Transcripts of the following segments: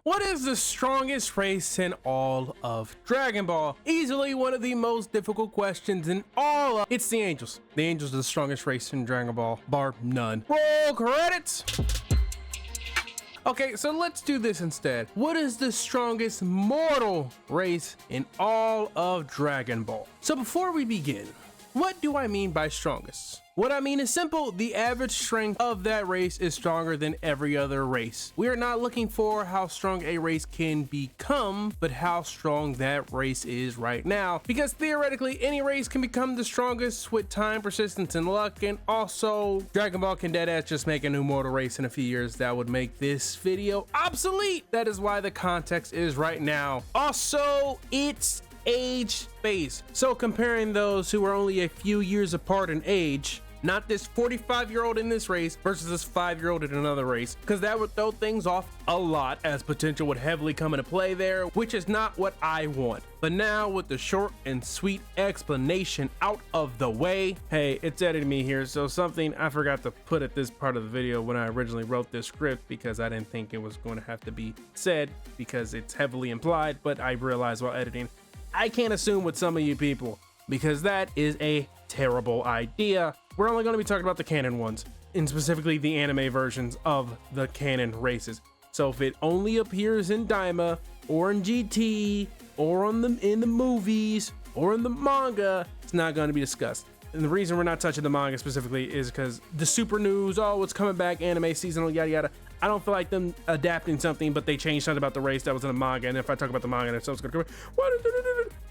What is the strongest race in all of Dragon Ball? Easily one of the most difficult questions in all of... It's the Angels. The Angels are the strongest race in Dragon Ball, bar none. Roll credits! Okay, so let's do this instead. What is the strongest mortal race in all of Dragon Ball? So before we begin, what do I mean by strongest? What I mean is simple. The average strength of that race is stronger than every other race. We are not looking for how strong a race can become, but how strong that race is right now. Because theoretically, any race can become the strongest with time, persistence, and luck. And also, Dragon Ball can deadass just make a new mortal race in a few years that would make this video obsolete. That is why the context is right now. Also, it's age based. So comparing those who are only a few years apart in age, not this 45-year-old in this race versus this 5-year-old in another race, because that would throw things off a lot, as potential would heavily come into play there, which is not what I want. But now with the short and sweet explanation out of the way, hey, it's editing me here, so something I forgot to put at this part of the video when I originally wrote this script, because I didn't think it was going to have to be said because it's heavily implied, but I realized while editing, I can't assume with some of you people, because that is a terrible idea. We're only going to be talking about the canon ones, and specifically the anime versions of the canon races. So if it only appears in Daima or in GT or in the movies or in the manga, it's not going to be discussed. And the reason we're not touching the manga specifically is because the super news, oh, it's coming back, anime, seasonal, yada yada. I don't feel like them adapting something, but they changed something about the race that was in the manga. And if I talk about the manga, then someone's gonna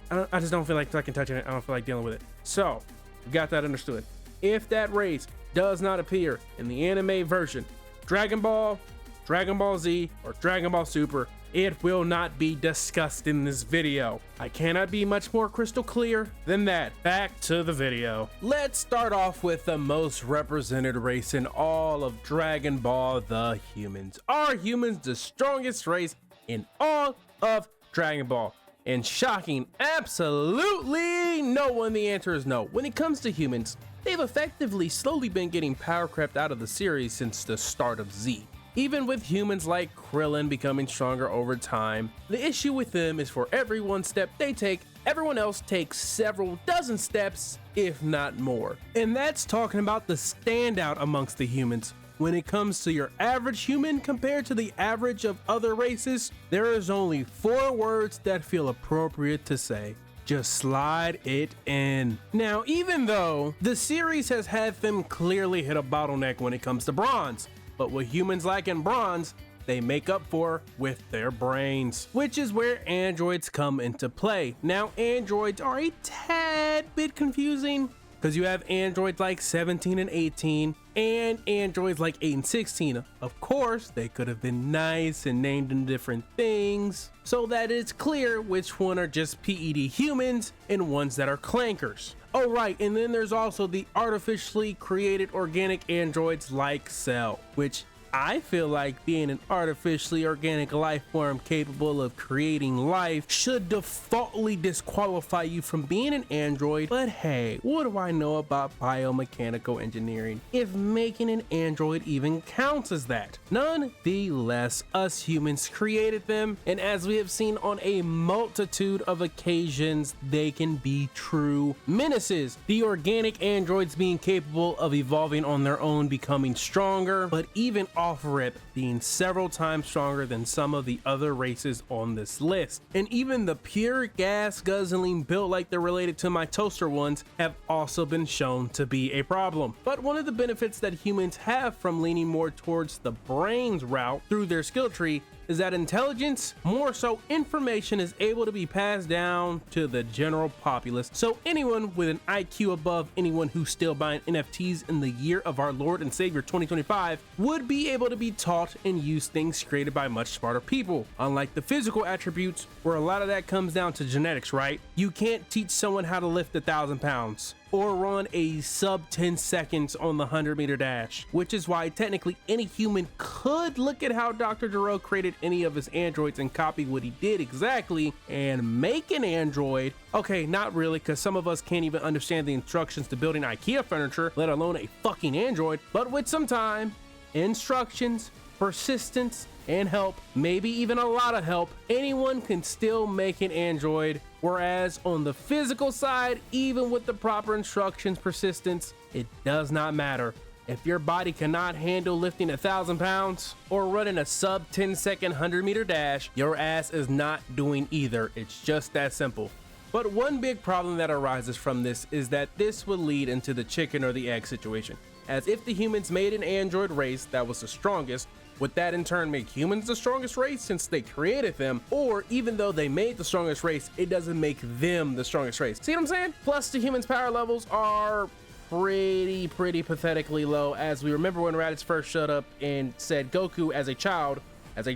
come, I just don't feel like fucking touching it. I don't feel like dealing with it. So we got that understood. If that race does not appear in the anime version, Dragon Ball, Dragon Ball Z, or Dragon Ball Super, it will not be discussed in this video. I cannot be much more crystal clear than that. Back to the video. Let's start off with the most represented race in all of Dragon Ball, the humans. Are humans the strongest race in all of Dragon Ball? And shocking, absolutely no one. The answer is no. When it comes to humans, they've effectively slowly been getting power crept out of the series since the start of Z. Even with humans like Krillin becoming stronger over time, the issue with them is for every one step they take, everyone else takes several dozen steps, if not more. And that's talking about the standout amongst the humans. When it comes to your average human compared to the average of other races, there is only 4 words that feel appropriate to say. Just slide it in. Now, even though the series has had them clearly hit a bottleneck when it comes to bronze, but what humans lack in bronze, they make up for with their brains, which is where androids come into play. Now, androids are a tad bit confusing because you have androids like 17 and 18 and androids like 8 and 16. Of course, they could have been nice and named them different things so that it's clear which one are just PED humans and ones that are clankers. Oh right, and then there's also the artificially created organic androids like Cell, which I feel like being an artificially organic life form capable of creating life should defaultly disqualify you from being an android, but hey, what do I know about biomechanical engineering if making an android even counts as that? Nonetheless, us humans created them, and as we have seen on a multitude of occasions, they can be true menaces. The organic androids being capable of evolving on their own, becoming stronger, but even off rip being several times stronger than some of the other races on this list. And even the pure gas guzzling built like they're related to my toaster ones have also been shown to be a problem. But one of the benefits that humans have from leaning more towards the brains route through their skill tree is that intelligence, more so information, is able to be passed down to the general populace. So anyone with an IQ above anyone who's still buying NFTs in the year of our Lord and Savior 2025 would be able to be taught and use things created by much smarter people. Unlike the physical attributes, where a lot of that comes down to genetics, right? You can't teach someone how to lift 1,000 pounds or run a sub 10 seconds on the 100-meter dash, which is why technically any human could look at how Dr. Gero created any of his androids and copy what he did exactly and make an android. Okay, not really, because some of us can't even understand the instructions to building IKEA furniture, let alone a fucking android, but with some time, instructions, persistence, and help, maybe even a lot of help, anyone can still make an android. Whereas on the physical side, even with the proper instructions, persistence, it does not matter. If your body cannot handle lifting 1,000 pounds or running a sub 10-second 100-meter dash, your ass is not doing either. It's just that simple. But one big problem that arises from this is that this would lead into the chicken or the egg situation. As if the humans made an android race that was the strongest, would that in turn make humans the strongest race since they created them? Or even though they made the strongest race, it doesn't make them the strongest race. See what I'm saying? Plus the humans' power levels are pretty pathetically low, as we remember when Raditz first showed up and said Goku as a child,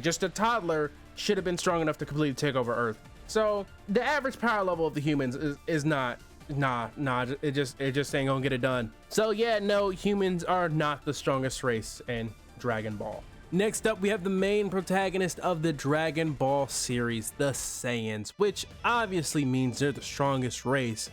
just a toddler, should have been strong enough to completely take over Earth. So the average power level of the humans is not, it just ain't gonna get it done. So yeah, no, humans are not the strongest race in Dragon Ball. Next up, we have the main protagonist of the Dragon Ball series, the Saiyans, which obviously means they're the strongest race.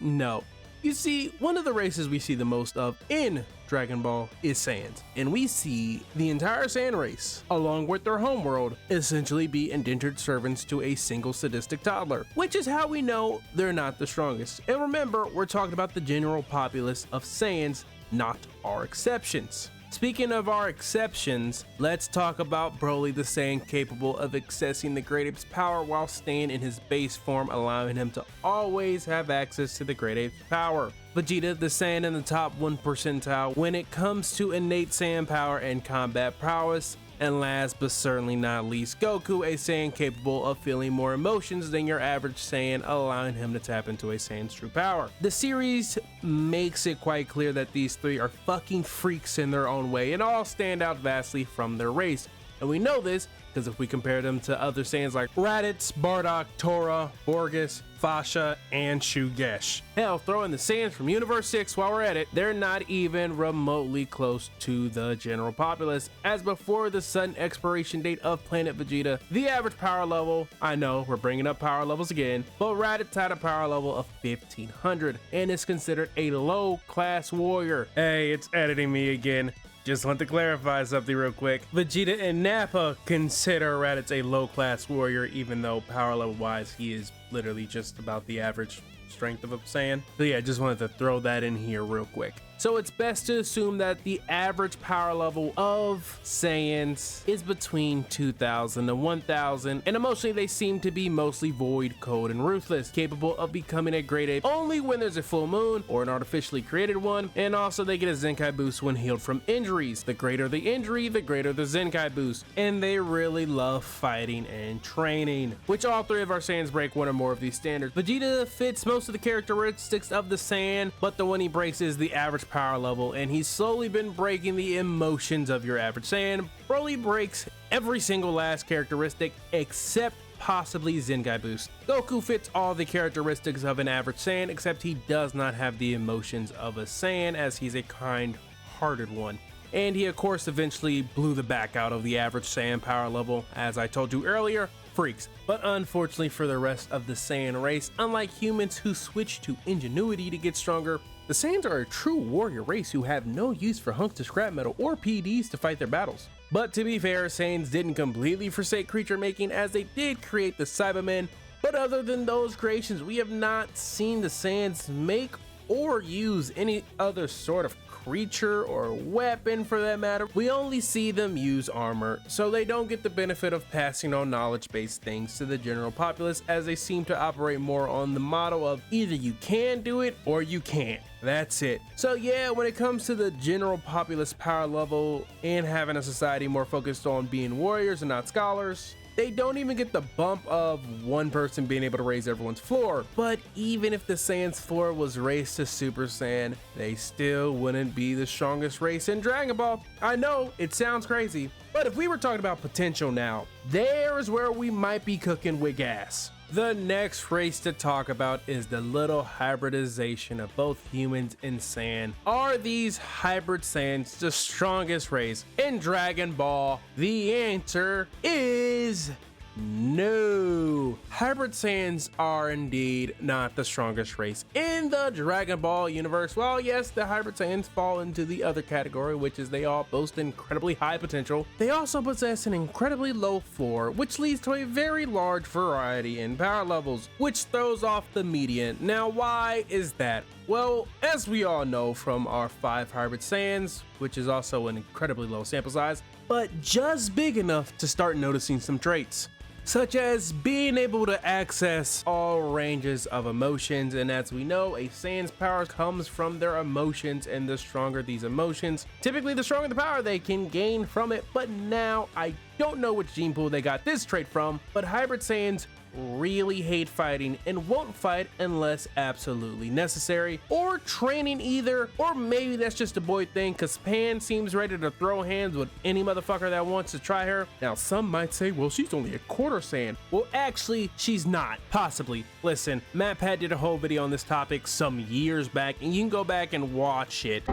No. You see, one of the races we see the most of in Dragon Ball is Saiyans, and we see the entire Saiyan race, along with their homeworld, essentially be indentured servants to a single sadistic toddler, which is how we know they're not the strongest. And remember, we're talking about the general populace of Saiyans, not our exceptions. Speaking of our exceptions, let's talk about Broly the Saiyan, capable of accessing the Great Ape's power while staying in his base form, allowing him to always have access to the Great Ape's power. Vegeta the Saiyan in the top 1 percentile when it comes to innate Saiyan power and combat prowess. And last but certainly not least, Goku, a Saiyan capable of feeling more emotions than your average Saiyan, allowing him to tap into a Saiyan's true power. The series makes it quite clear that these three are fucking freaks in their own way and all stand out vastly from their race. And we know this because if we compare them to other Saiyans like Raditz, Bardock, Tora, Borgus, Fasha, and Shugesh. Hell, throw in the Saiyans from Universe 6 while we're at it, they're not even remotely close to the general populace, as before the sudden expiration date of Planet Vegeta, the average power level, I know we're bringing up power levels again, but Raditz had a power level of 1500 and is considered a low class warrior. Hey, it's editing me again. Just want to clarify something real quick. Vegeta and Nappa consider Raditz a low-class warrior, even though power level-wise, he is literally just about the average strength of a Saiyan. So yeah, just wanted to throw that in here real quick. So it's best to assume that the average power level of Saiyans is between 2,000 and 1,000, and emotionally they seem to be mostly void, cold, and ruthless, capable of becoming a great ape only when there's a full moon or an artificially created one, and also they get a Zenkai boost when healed from injuries. The greater the injury, the greater the Zenkai boost, and they really love fighting and training, which all three of our Saiyans break one or more of these standards. Vegeta fits most of the characteristics of the Saiyan, but the one he breaks is the average power level, and he's slowly been breaking the emotions of your average Saiyan. Broly breaks every single last characteristic except possibly Zenkai boost. Goku fits all the characteristics of an average Saiyan, except he does not have the emotions of a Saiyan, as he's a kind-hearted one. And he of course eventually blew the back out of the average Saiyan power level. As I told you earlier, freaks. But unfortunately for the rest of the Saiyan race, unlike humans who switch to ingenuity to get stronger, the Saiyans are a true warrior race who have no use for hunks of scrap metal or PDs to fight their battles. But to be fair, Saiyans didn't completely forsake creature making, as they did create the Cybermen, but other than those creations, we have not seen the Saiyans make or use any other sort of creature or weapon for that matter. We only see them use armor, so they don't get the benefit of passing on knowledge-based things to the general populace, as they seem to operate more on the model of either you can do it or you can't. That's it. So yeah, when it comes to the general populace power level and having a society more focused on being warriors and not scholars, they don't even get the bump of one person being able to raise everyone's floor. But even if the Saiyan's floor was raised to Super Saiyan, they still wouldn't be the strongest race in Dragon Ball. I know, it sounds crazy, but if we were talking about potential now, there is where we might be cooking with gas. The next race to talk about is the little hybridization of both humans and Saiyan. Are these hybrid Saiyans the strongest race in Dragon Ball? The answer is No, Hybrid Saiyans are indeed not the strongest race in the Dragon Ball universe. Well, yes, the Hybrid Saiyans fall into the other category, which is they all boast incredibly high potential. They also possess an incredibly low floor, which leads to a very large variety in power levels, which throws off the median. Now, why is that? Well, as we all know from our 5 Hybrid Saiyans, which is also an incredibly low sample size, but just big enough to start noticing some traits, such as being able to access all ranges of emotions. And as we know, a Saiyan's power comes from their emotions, and the stronger these emotions, typically the stronger the power they can gain from it. But now, I don't know which gene pool they got this trait from, but Hybrid Saiyans really hate fighting and won't fight unless absolutely necessary, or training either, or maybe that's just a boy thing because Pan seems ready to throw hands with any motherfucker that wants to try her. Now some might say, well, she's only a quarter Saiyan. Well, actually she's not, possibly. Listen, MatPat did a whole video on this topic some years back, and you can go back and watch it.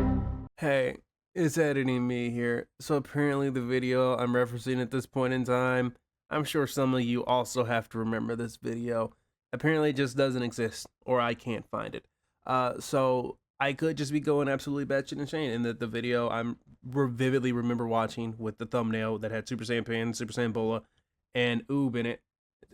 Hey, it's editing me here, so apparently the video I'm referencing at this point in time, I'm sure some of you also have to remember this video. Apparently it just doesn't exist, or I can't find it. So I could just be going absolutely batshit insane, and that the video I'm vividly remember watching with the thumbnail that had Super Saiyan Pan, Super Saiyan Bola, and Oob in it.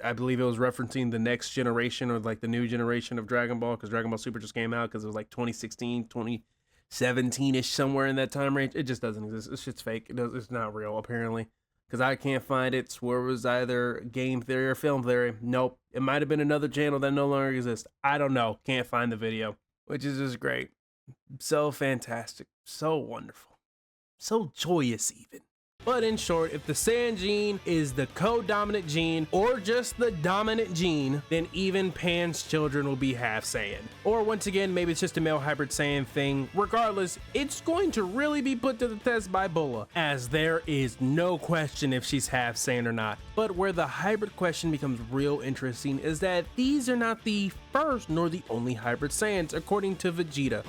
I believe it was referencing the next generation, or like the new generation of Dragon Ball, because Dragon Ball Super just came out, because it was like 2016, 2017-ish, somewhere in that time range. It just doesn't exist. This shit's fake. It's not real, apparently. Because I can't find it. Swear it was either game theory or film theory. Nope. It might have been another channel that no longer exists. I don't know. Can't find the video. Which is just great. So fantastic. So wonderful. So joyous even. But in short, if the Saiyan gene is the co-dominant gene, or just the dominant gene, then even Pan's children will be half Saiyan. Or once again, maybe it's just a male Hybrid Saiyan thing. Regardless, it's going to really be put to the test by Bola, as there is no question if she's half Saiyan or not. But where the hybrid question becomes real interesting is that these are not the first nor the only Hybrid Saiyans, according to Vegeta.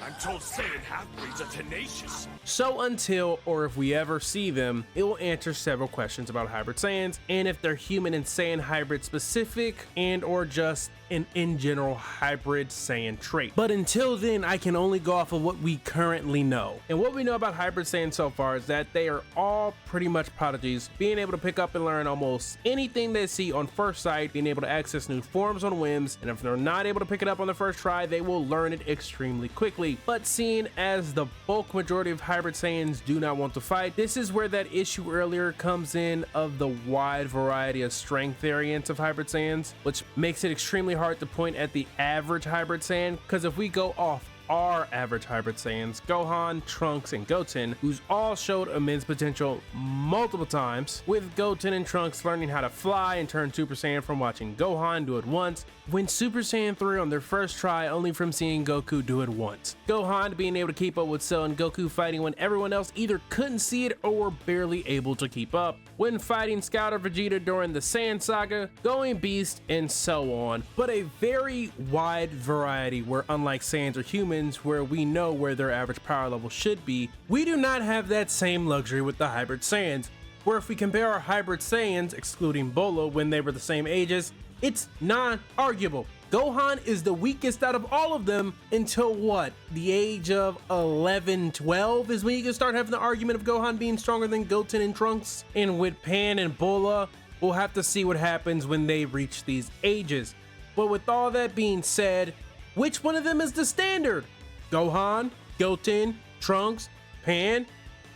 I'm told Saiyan half-breeds are tenacious. So until, or if we ever see them, it will answer several questions about Hybrid Saiyans, and if they're human and Saiyan hybrid specific, and or just an in general Hybrid Saiyan trait. But until then, I can only go off of what we currently know. And what we know about Hybrid Saiyan so far is that they are all pretty much prodigies, being able to pick up and learn almost anything they see on first sight, being able to access new forms on whims, and if they're not able to pick it up on the first try, they will learn it extremely quickly. But seeing as the bulk majority of Hybrid Saiyans do not want to fight, this is where that issue earlier comes in of the wide variety of strength variants of Hybrid Saiyans, which makes it extremely hard to point at the average Hybrid Saiyan, because if we go off our average Hybrid Saiyans, Gohan, Trunks, and Goten, who's all showed immense potential multiple times, with Goten and Trunks learning how to fly and turn Super Saiyan from watching Gohan do it once, when Super Saiyan 3 on their first try only from seeing Goku do it once. Gohan being able to keep up with Cell and Goku fighting when everyone else either couldn't see it or were barely able to keep up, when fighting Scout or Vegeta during the Saiyan Saga, going Beast, and so on. But a very wide variety where, unlike Saiyans or humans, where we know where their average power level should be, we do not have that same luxury with the Hybrid Saiyans, where if we compare our Hybrid Saiyans, excluding Bola when they were the same ages, it's non-arguable. Gohan is the weakest out of all of them until what? The age of 11, 12 is when you can start having the argument of Gohan being stronger than Goten and Trunks. And with Pan and Bola, we'll have to see what happens when they reach these ages. But with all that being said, which one of them is the standard? Gohan, Goten, Trunks, Pan?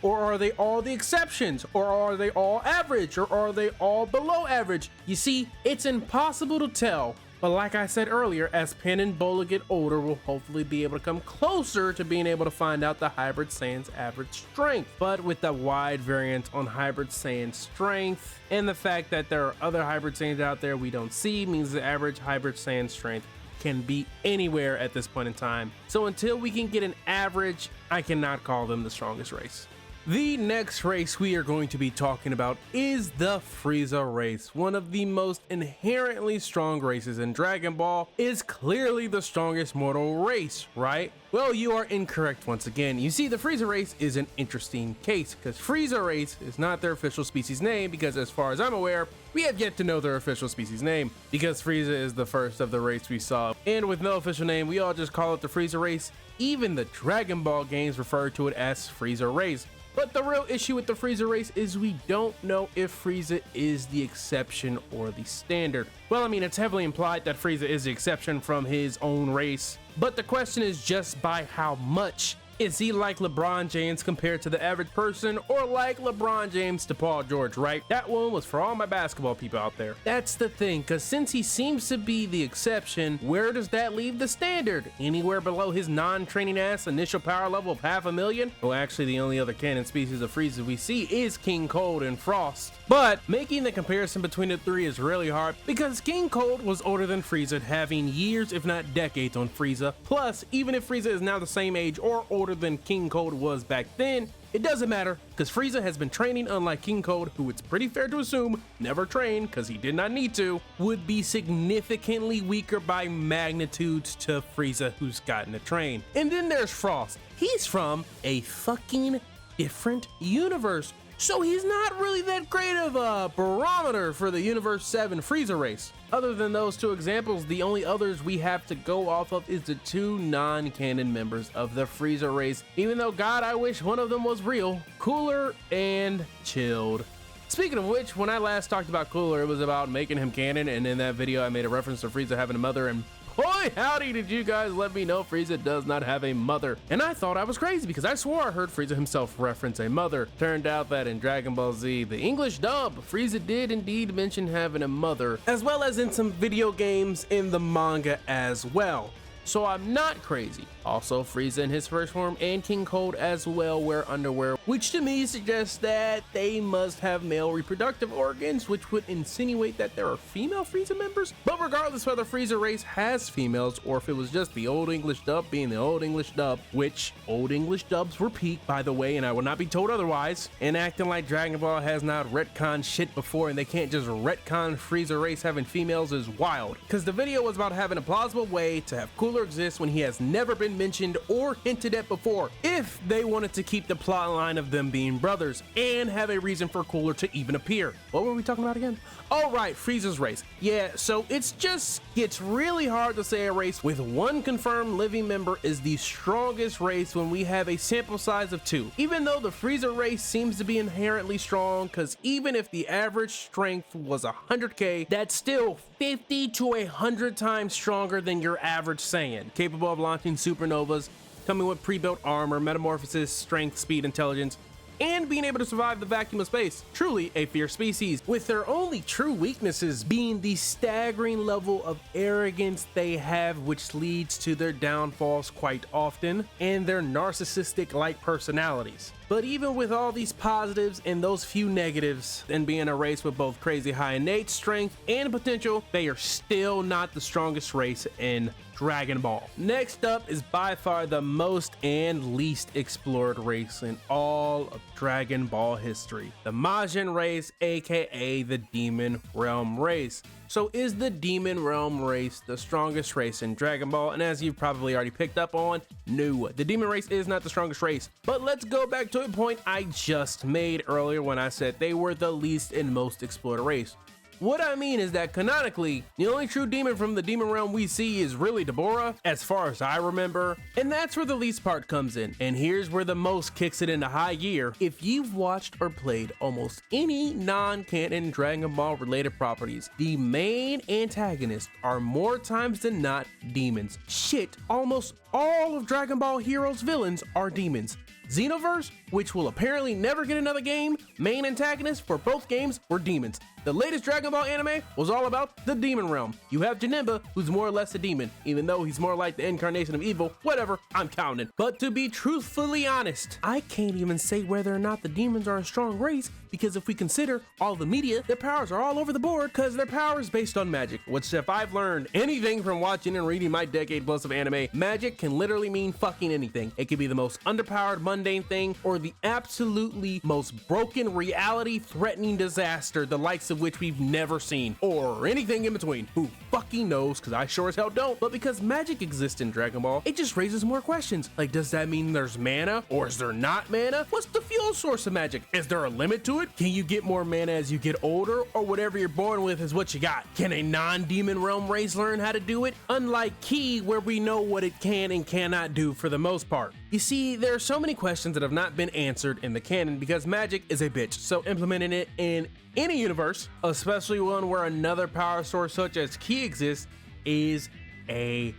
Or are they all the exceptions? Or are they all average? Or are they all below average? You see, it's impossible to tell. But like I said earlier, as Pan and Bola get older, we'll hopefully be able to come closer to being able to find out the Hybrid Saiyan's average strength. But with the wide variance on Hybrid Saiyan strength, and the fact that there are other Hybrid Saiyans out there we don't see, means the average Hybrid Saiyan strength can be anywhere at this point in time. So until we can get an average, I cannot call them the strongest race. The next race we are going to be talking about is the Frieza race. One of the most inherently strong races in Dragon Ball, is clearly the strongest mortal race, right? Well, you are incorrect once again. You see, the Frieza race is an interesting case because Frieza race is not their official species name, because as far as I'm aware, we have yet to know their official species name, because Frieza is the first of the race we saw. And with no official name, we all just call it the Frieza race. Even the Dragon Ball games refer to it as Frieza race. But the real issue with the Frieza race is we don't know if Frieza is the exception or the standard. Well, I mean, it's heavily implied that Frieza is the exception from his own race, but the question is just by how much. Is he like LeBron James compared to the average person, or like LeBron James to Paul George, right? That one was for all my basketball people out there. That's the thing, because since he seems to be the exception, where does that leave the standard? Anywhere below his non-training ass initial power level of 500,000? Well, actually, the only other canon species of Frieza we see is King Cold and Frost. But making the comparison between the three is really hard, because King Cold was older than Frieza, having years if not decades on Frieza. Plus, even if Frieza is now the same age or older than King Cold was back then, it doesn't matter, because Frieza has been training, unlike King Cold, who it's pretty fair to assume never trained because he did not need to, would be significantly weaker by magnitudes to Frieza, who's gotten to train. And then there's Frost. He's from a fucking different universe, so he's not really that great of a barometer for the Universe 7 Frieza race. Other than those two examples, the only others we have to go off of is the two non-canon members of the Frieza race, even though, God, I wish one of them was real: Cooler and Chilled. Speaking of which, when I last talked about Cooler, it was about making him canon, and in that video I made a reference to Frieza having a mother, and boy howdy did you guys let me know Frieza does not have a mother. And I thought I was crazy because I swore I heard Frieza himself reference a mother. Turned out that in Dragon Ball Z, the English dub, Frieza did indeed mention having a mother, as well as in some video games in the manga as well. So I'm not crazy. Also, Frieza in his first form and King Cold as well wear underwear, which to me suggests that they must have male reproductive organs, which would insinuate that there are female Frieza members. But regardless whether Frieza race has females or if it was just the old English dub being the old English dub, which old English dubs were peak, by the way, and I will not be told otherwise, and acting like Dragon Ball has not retconned shit before and they can't just retcon Frieza race having females is wild. Because the video was about having a plausible way to have Cooler exist when he has never been mentioned or hinted at before, if they wanted to keep the plot line of them being brothers and have a reason for Cooler to even appear. What were we talking about again? Oh right, Frieza's race. Yeah, so it's really hard to say a race with one confirmed living member is the strongest race when we have a sample size of 2. Even though the Frieza race seems to be inherently strong, because even if the average strength was 100k, that's still 50 to 100 times stronger than your average Saiyan, capable of launching supernovas, coming with pre-built armor, metamorphosis, strength, speed, intelligence, and being able to survive the vacuum of space. Truly a fierce species, with their only true weaknesses being the staggering level of arrogance they have, which leads to their downfalls quite often, and their narcissistic-like personalities. But even with all these positives and those few negatives, and being a race with both crazy high innate strength and potential, they are still not the strongest race in Dragon Ball. Next up is by far the most and least explored race in all of Dragon Ball history, the Majin race, aka the Demon Realm race. So is the Demon Realm race the strongest race in Dragon Ball? And as you've probably already picked up on, no, the Demon race is not the strongest race. But let's go back to a point I just made earlier when I said they were the least and most explored race. What I mean is that canonically, the only true demon from the Demon Realm we see is really Deborah, as far as I remember, and that's where the least part comes in. And here's where the most kicks it into high gear. If you've watched or played almost any non-canon Dragon Ball related properties, the main antagonists are more times than not demons. Shit, almost all of Dragon Ball Heroes villains are demons. Xenoverse, which will apparently never get another game, main antagonists for both games were demons. The latest Dragon Ball anime was all about the Demon Realm. You have Janemba, who's more or less a demon, even though he's more like the incarnation of evil. Whatever, I'm counting. But to be truthfully honest, I can't even say whether or not the demons are a strong race, because if we consider all the media, their powers are all over the board, because their power is based on magic, which if I've learned anything from watching and reading my decade plus of anime, magic can literally mean fucking anything. It could be the most underpowered, mundane mundane thing or the absolutely most broken, reality-threatening disaster, the likes of which we've never seen, or anything in between. Who fucking knows, because I sure as hell don't. But because magic exists in Dragon Ball, it just raises more questions. Like, does that mean there's mana, or is there not mana? What's the fuel source of magic? Is there a limit to it? Can you get more mana as you get older, or whatever you're born with is what you got? Can a non-demon realm race learn how to do it? Unlike Ki, where we know what it can and cannot do for the most part. You see, there are so many questions that have not been answered in the canon because magic is a bitch, so implementing it in any universe, especially one where another power source such as Ki exists, is a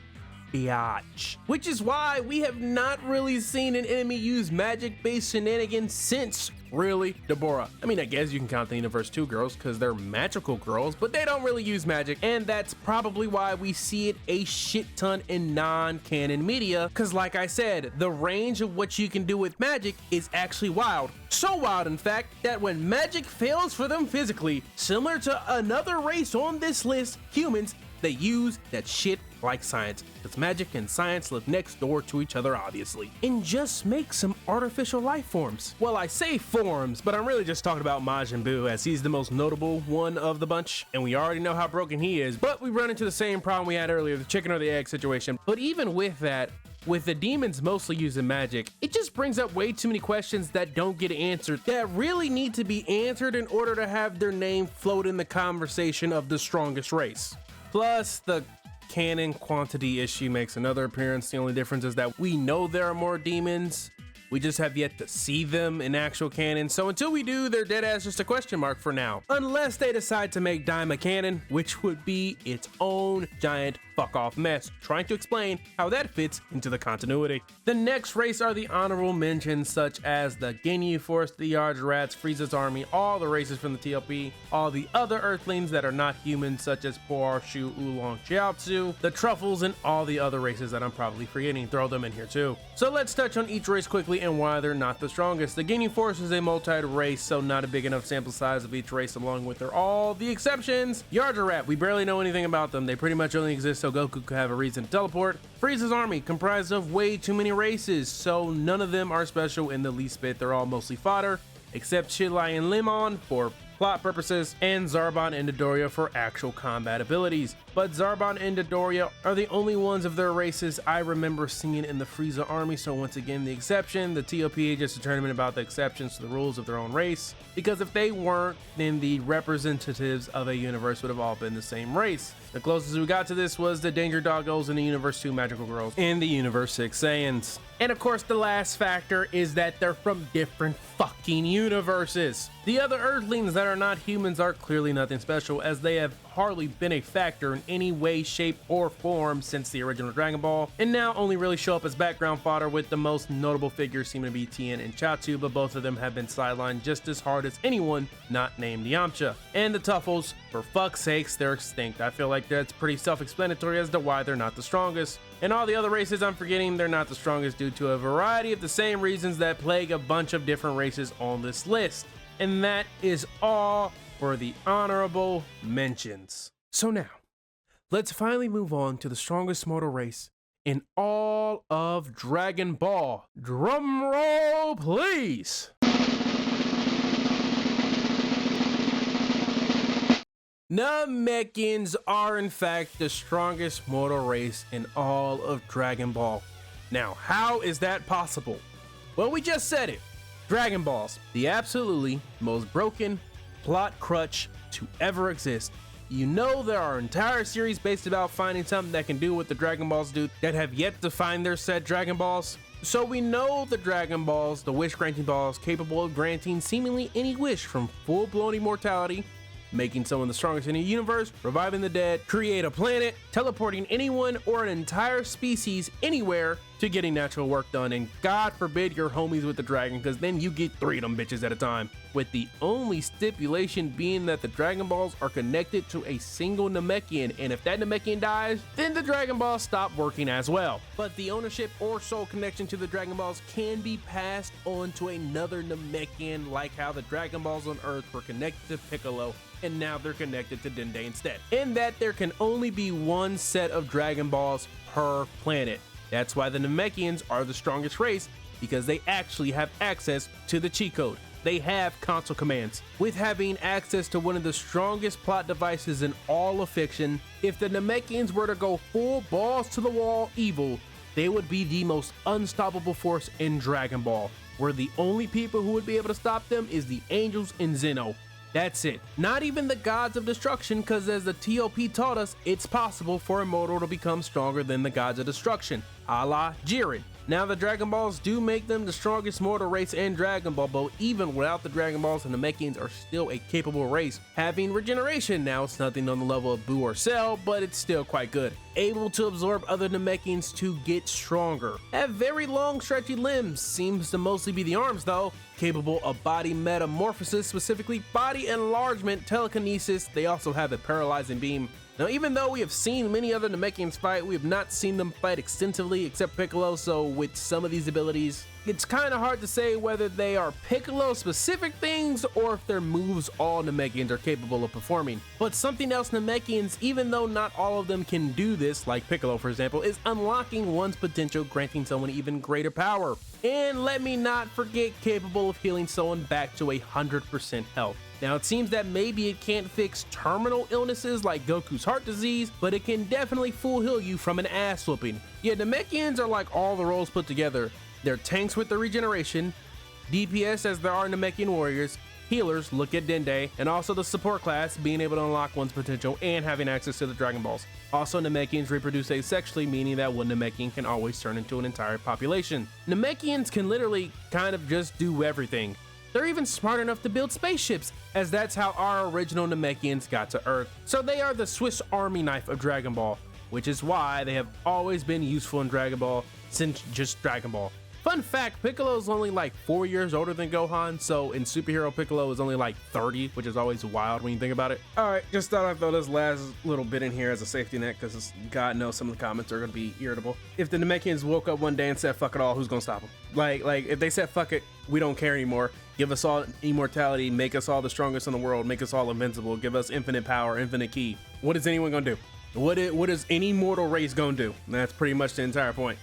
biatch. Which is why we have not really seen an enemy use magic-based shenanigans since, really, Deborah. I mean, I guess you can count the Universe 2 girls because they're magical girls, but they don't really use magic, and that's probably why we see it a shit ton in non-canon media, because like I said, the range of what you can do with magic is actually wild. So wild, in fact, that when magic fails for them physically, similar to another race on this list, humans, they use that shit like science, because magic and science live next door to each other, obviously, and just make some artificial life forms. Well, I say forms, but I'm really just talking about Majin Buu, as he's the most notable one of the bunch, and we already know how broken he is, but we run into the same problem we had earlier, the chicken or the egg situation. But even with that, with the demons mostly using magic, it just brings up way too many questions that don't get answered, that really need to be answered in order to have their name float in the conversation of the strongest race. Plus, the canon quantity issue makes another appearance. The only difference is that we know there are more demons. We just have yet to see them in actual canon. So until we do, they're dead ass just a question mark for now. Unless they decide to make Daima canon, which would be its own giant fuck off mess, trying to explain how that fits into the continuity. The next race are the honorable mentions, such as the Ginyu Force, the Yardrats, Frieza's army, all the races from the TLP, all the other Earthlings that are not humans, such as Poar, Shu, Oolong, Chiaotzu, the Truffles, and all the other races that I'm probably forgetting. Throw them in here too. So let's touch on each race quickly and why they're not the strongest. The Ginyu Force is a multi-race, so not a big enough sample size of each race, along with all the exceptions. Yardrat, we barely know anything about them. They pretty much only exist so Goku could have a reason to teleport. Frieza's army, comprised of way too many races, so none of them are special in the least bit. They're all mostly fodder, except Shilai and Limon for plot purposes, and Zarbon and Dotodoya for actual combat abilities. But Zarbon and Dotodoya are the only ones of their races I remember seeing in the Frieza army, so once again the exception. The TOP is just a tournament about the exceptions to the rules of their own race, because if they weren't, then the representatives of a universe would have all been the same race. The closest we got to this was the Danger Doggos and the Universe 2 Magical Girls and the Universe 6 Saiyans. And of course the last factor is that they're from different fucking universes. The other Earthlings that are not humans are clearly nothing special, as they have hardly been a factor in any way, shape, or form since the original Dragon Ball, and now only really show up as background fodder, with the most notable figures seeming to be Tien and Chiaotzu, but both of them have been sidelined just as hard as anyone not named Yamcha. And the Tuffles, for fuck's sakes, they're extinct. I feel like that's pretty self-explanatory as to why they're not the strongest. And all the other races I'm forgetting, they're not the strongest due to a variety of the same reasons that plague a bunch of different races on this list. And that is all for the honorable mentions. So now, let's finally move on to the strongest mortal race in all of Dragon Ball. Drum roll, please. Namekians are in fact the strongest mortal race in all of Dragon Ball. Now, how is that possible? Well, we just said it. Dragon Balls, the absolutely most broken plot crutch to ever exist. You know there are entire series based about finding something that can do what the Dragon Balls do that have yet to find their said Dragon Balls. So we know the Dragon Balls, the wish granting balls, capable of granting seemingly any wish from full-blown immortality, making someone the strongest in the universe, reviving the dead, create a planet, teleporting anyone or an entire species anywhere to getting natural work done, and God forbid you're homies with the dragon, because then you get 3 of them bitches at a time. With the only stipulation being that the Dragon Balls are connected to a single Namekian, and if that Namekian dies, then the Dragon Balls stop working as well. But the ownership or soul connection to the Dragon Balls can be passed on to another Namekian, like how the Dragon Balls on Earth were connected to Piccolo, and now they're connected to Disdain instead. And that there can only be one set of Dragon Balls per planet. That's why the Namekians are the strongest race, because they actually have access to the cheat code. They have console commands. With having access to one of the strongest plot devices in all of fiction, if the Namekians were to go full balls to the wall evil, they would be the most unstoppable force in Dragon Ball, where the only people who would be able to stop them is the angels and Zeno. That's it. Not even the gods of destruction, because as the TOP taught us, it's possible for a mortal to become stronger than the gods of destruction, a la Jiren. Now the Dragon Balls do make them the strongest mortal race in Dragon Ball, but even without the Dragon Balls, the Namekians are still a capable race. Having regeneration now, it's nothing on the level of Boo or Cell, but it's still quite good. Able to absorb other Namekians to get stronger. Have very long stretchy limbs, seems to mostly be the arms though. Capable of body metamorphosis, specifically body enlargement, telekinesis. They also have a paralyzing beam. Now, even though we have seen many other Namekians fight, we have not seen them fight extensively except Piccolo, so with some of these abilities, it's kind of hard to say whether they are Piccolo-specific things or if they're moves all Namekians are capable of performing. But something else Namekians, even though not all of them can do this, like Piccolo for example, is unlocking one's potential, granting someone even greater power. And let me not forget, capable of healing someone back to 100% health. Now it seems that maybe it can't fix terminal illnesses like Goku's heart disease, but it can definitely full heal you from an ass whooping. Yeah, Namekians are like all the roles put together. They're tanks with the regeneration, DPS as there are Namekian warriors, healers, look at Dende, and also the support class, being able to unlock one's potential and having access to the Dragon Balls. Also, Namekians reproduce asexually, meaning that one Namekian can always turn into an entire population. Namekians can literally kind of just do everything. They're even smart enough to build spaceships, as that's how our original Namekians got to Earth. So they are the Swiss Army knife of Dragon Ball, which is why they have always been useful in Dragon Ball since just Dragon Ball. Fun fact, Piccolo is only like 4 years older than Gohan, so in Superhero Piccolo is only like 30, which is always wild when you think about it. All right, just thought I'd throw this last little bit in here as a safety net, because God knows some of the comments are gonna be irritable. If the Namekians woke up one day and said fuck it all, who's gonna stop them? Like if they said fuck it, we don't care anymore, give us all immortality, make us all the strongest in the world, make us all invincible, give us infinite power, infinite ki, what is anyone gonna do? What is any mortal race gonna do? That's pretty much the entire point.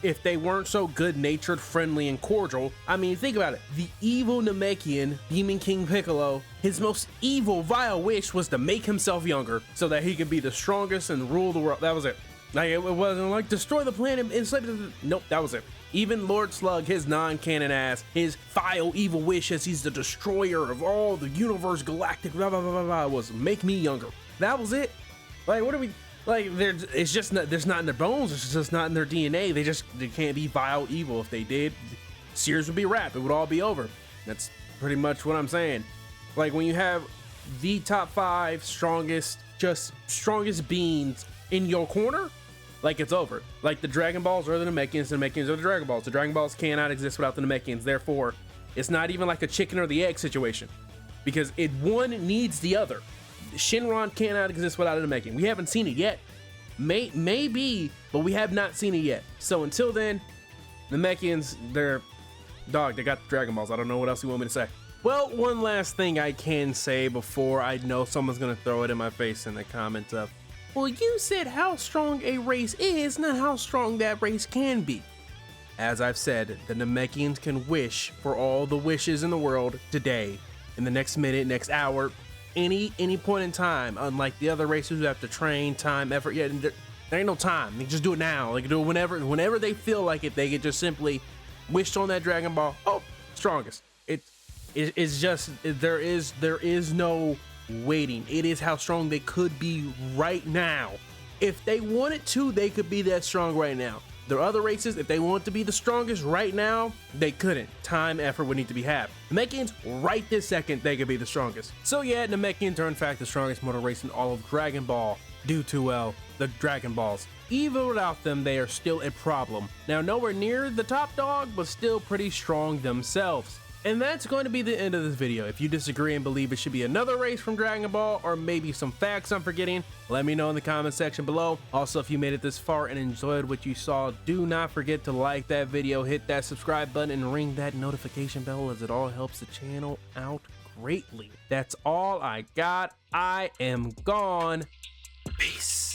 If they weren't so good-natured, friendly, and cordial, I mean, think about it. The evil Namekian, Demon King Piccolo, his most evil, vile wish was to make himself younger so that he could be the strongest and rule the world. That was it. Like, it wasn't like destroy the planet, enslave the... Nope, that was it. Even Lord Slug, his non-canon ass, his vile evil wish as he's the destroyer of all the universe, galactic, blah, blah, blah, blah, blah, was make me younger. That was it. Like, what are we, like, it's just not, there's not in their bones, it's just not in their DNA. They can't be vile evil. If they did, Sears would be wrapped, it would all be over. That's pretty much what I'm saying. Like, when you have the top 5 strongest beings in your corner, like, it's over. Like, the Dragon Balls are the Namekians are the Dragon Balls. The Dragon Balls cannot exist without the Namekians, therefore, it's not even like a chicken or the egg situation, because one needs the other. Shenron cannot exist without a Namekian. We haven't seen it yet. Maybe, but we have not seen it yet. So until then, Namekians, they got the Dragon Balls. I don't know what else you want me to say. Well, one last thing I can say before I know someone's gonna throw it in my face in the comments of, well, you said how strong a race is, not how strong that race can be. As I've said, the Namekians can wish for all the wishes in the world today, in the next minute, next hour, any point in time, unlike the other races who have to train, time, effort. Yeah, there ain't no time. They can just do it now. They can do it whenever they feel like it. They can just simply wish on that Dragon Ball. Oh, strongest. It's just there is no waiting. It is how strong they could be right now. If they wanted to, they could be that strong right now. There are other races, if they want to be the strongest right now, they couldn't. Time, effort would need to be had. Namekians, right this second, they could be the strongest. So yeah, Namekians are in fact the strongest mortal race in all of Dragon Ball, due to, well, the Dragon Balls. Even without them, they are still a problem. Now, nowhere near the top dog, but still pretty strong themselves. And that's going to be the end of this video. If you disagree and believe it should be another race from Dragon Ball, or maybe some facts I'm forgetting, let me know in the comment section below. Also, if you made it this far and enjoyed what you saw, do not forget to like that video, hit that subscribe button, and ring that notification bell, as it all helps the channel out greatly. That's all I got. I am gone. Peace.